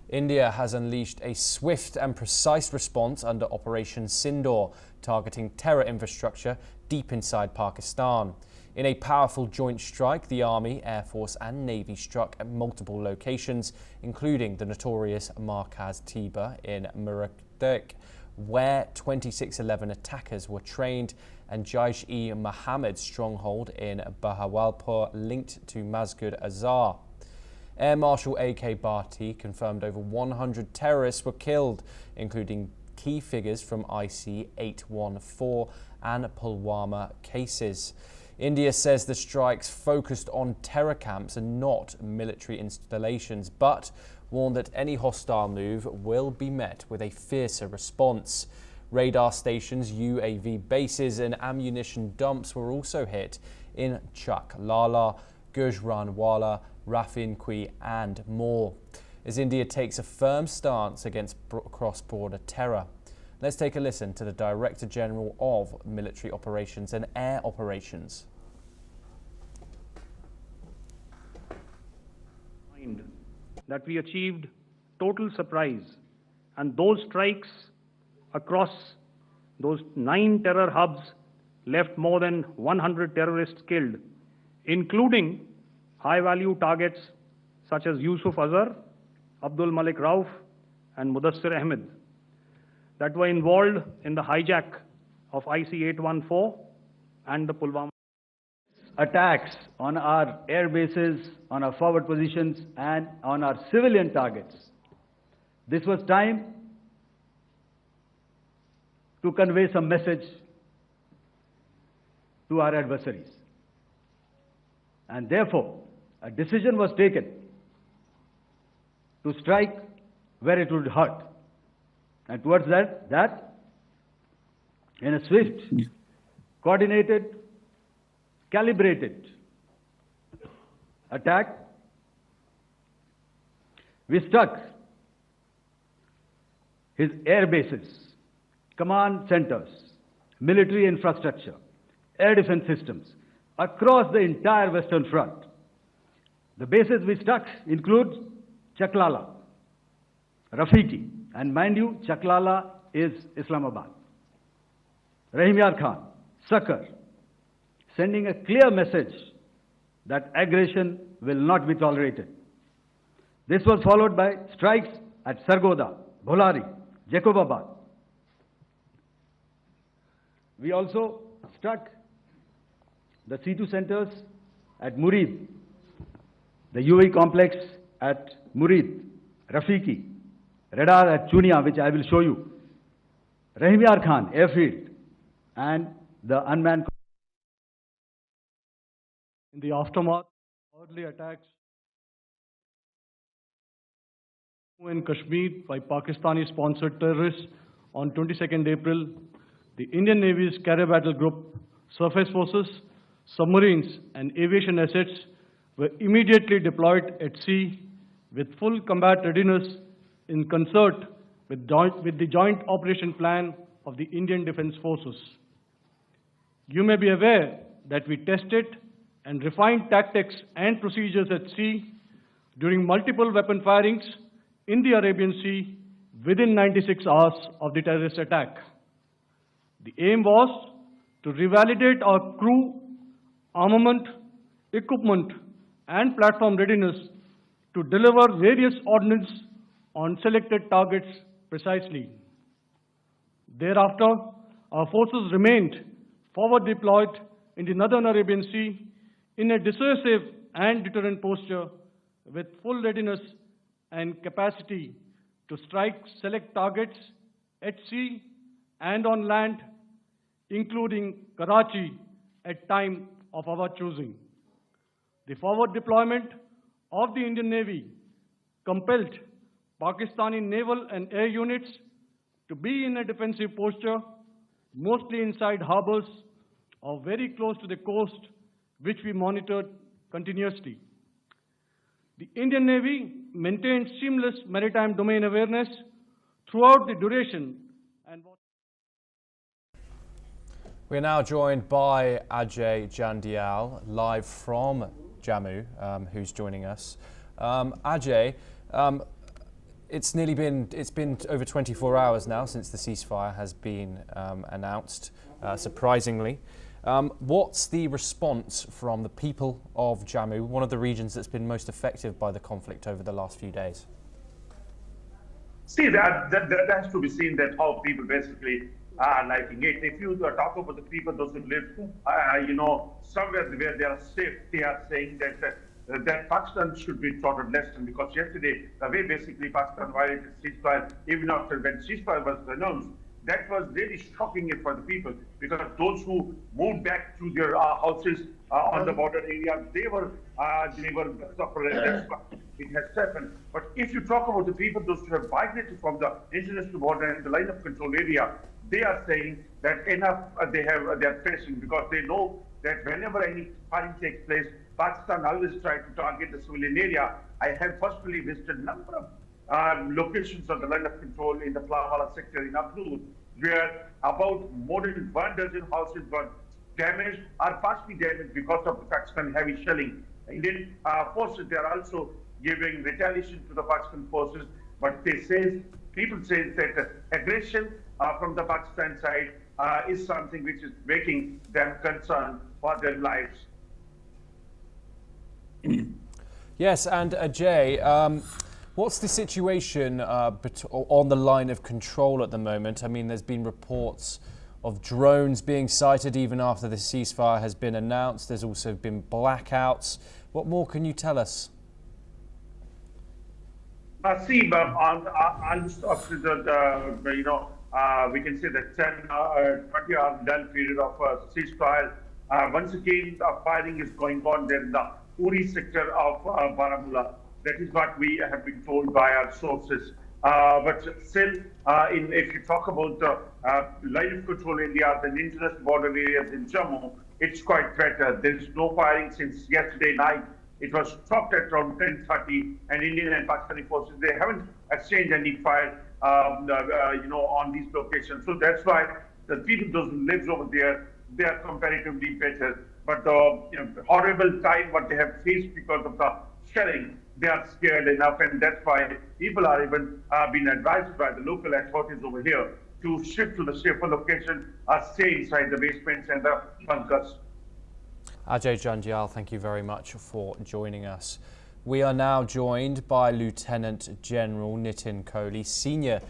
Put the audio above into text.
India has unleashed a swift and precise response under Operation Sindoor, targeting terror infrastructure deep inside Pakistan. In a powerful joint strike, the Army, Air Force and Navy struck at multiple locations, including the notorious Lashkar-e-Taiba in Muridke, where 2611 attackers were trained, and Jaish-e-Mohammed's stronghold in Bahawalpur linked to Masjid-Azhar. Air Marshal A.K. Bharti confirmed over 100 terrorists were killed, including key figures from IC-814 and Pulwama cases. India says the strikes focused on terror camps and not military installations, but warned that any hostile move will be met with a fiercer response. Radar stations, UAV bases and ammunition dumps were also hit in Chak Lala, Gujranwala, Rafinkui and more, as India takes a firm stance against cross-border terror. Let's take a listen to the Director General of Military Operations and Air Operations. That we achieved total surprise, and those strikes across those 9 terror hubs left more than 100 terrorists killed, including high-value targets such as Yusuf Azhar, Abdul Malik Rauf and Mudassir Ahmed that were involved in the hijack of IC-814 and the Pulwama. Attacks on our air bases, on our forward positions and on our civilian targets. This was time to convey some message to our adversaries. And therefore, a decision was taken to strike where it would hurt. And towards that, in a swift, coordinated, calibrated attack, we struck his air bases, command centers, military infrastructure, air defense systems across the entire Western Front. The bases we struck include Chaklala, Rafiki, and mind you, Chaklala is Islamabad, Rahim Yar Khan, Sakar, sending a clear message that aggression will not be tolerated. This was followed by strikes at Sargoda, Bholari, Jacobabad. We also struck the C2 centers at Murid, the UAE complex at Murid, Rafiki, radar at Chunia, which I will show you, Rahim Yar Khan airfield, and the unmanned. In the aftermath of early attacks in Kashmir by Pakistani-sponsored terrorists on 22nd April, the Indian Navy's Carrier Battle Group, surface forces, submarines and aviation assets were immediately deployed at sea with full combat readiness in concert with the joint operation plan of the Indian Defence Forces. You may be aware that we tested and refined tactics and procedures at sea during multiple weapon firings in the Arabian Sea within 96 hours of the terrorist attack. The aim was to revalidate our crew, armament, equipment, and platform readiness to deliver various ordnance on selected targets precisely. Thereafter, our forces remained forward deployed in the Northern Arabian Sea in a dissuasive and deterrent posture with full readiness and capacity to strike select targets at sea and on land, including Karachi at time of our choosing. The forward deployment of the Indian Navy compelled Pakistani naval and air units to be in a defensive posture, mostly inside harbors or very close to the coast, which we monitored continuously. The Indian Navy maintained seamless maritime domain awareness throughout the duration. And we're now joined by Ajay Jandial, live from Jammu, who's joining us. Ajay, It's been over 24 hours now since the ceasefire has been announced, surprisingly. What's the response from the people of Jammu, one of the regions that's been most affected by the conflict over the last few days? See, that has to be seen, that how people basically are liking it. If you talk about the people, those who live, somewhere where they are safe, they are saying that Pakistan should be taught a lesson, because yesterday, the way basically Pakistan violated ceasefire, even after when ceasefire was announced, that was really shocking for the people, because those who moved back to their houses on the border area, they were suffering. That's what it has happened. But if you talk about the people, those who have migrated from the international border and the line of control area, they are saying that enough they are facing, because they know that whenever any fighting takes place, Pakistan always tries to target the civilian area. I have personally visited a number of locations on the line of control in the Plawala sector in Abdul, where about more than 12 houses were damaged or partially damaged because of the Pakistan heavy shelling. Indian forces, they are also giving retaliation to the Pakistan forces, but people say that aggression from the Pakistan side is something which is making them concerned for their lives. Yes, and Ajay, what's the situation on the line of control at the moment? I mean, there's been reports of drones being sighted even after the ceasefire has been announced. There's also been blackouts. What more can you tell us? On the stop, we can say that 20-hour dull period of ceasefire. Once again, firing is going on there in the Uri sector of Baramulla. That is what we have been told by our sources. But still, if you talk about the line of control areas and international border areas in Jammu, it's quite better. There is no firing since yesterday night. It was stopped at around 10:30, and Indian and Pakistani forces, they haven't exchanged any fire, on these locations. So that's why the people, those who live over there, they are comparatively better. But the horrible time what they have faced because of the shelling, they are scared enough, and that's why people are even being advised by the local authorities over here to shift to the safer location or stay inside the basements and the bunkers. Ajay Janjal, thank you very much for joining us. We are now joined by Lieutenant General Nitin Kohli, Senior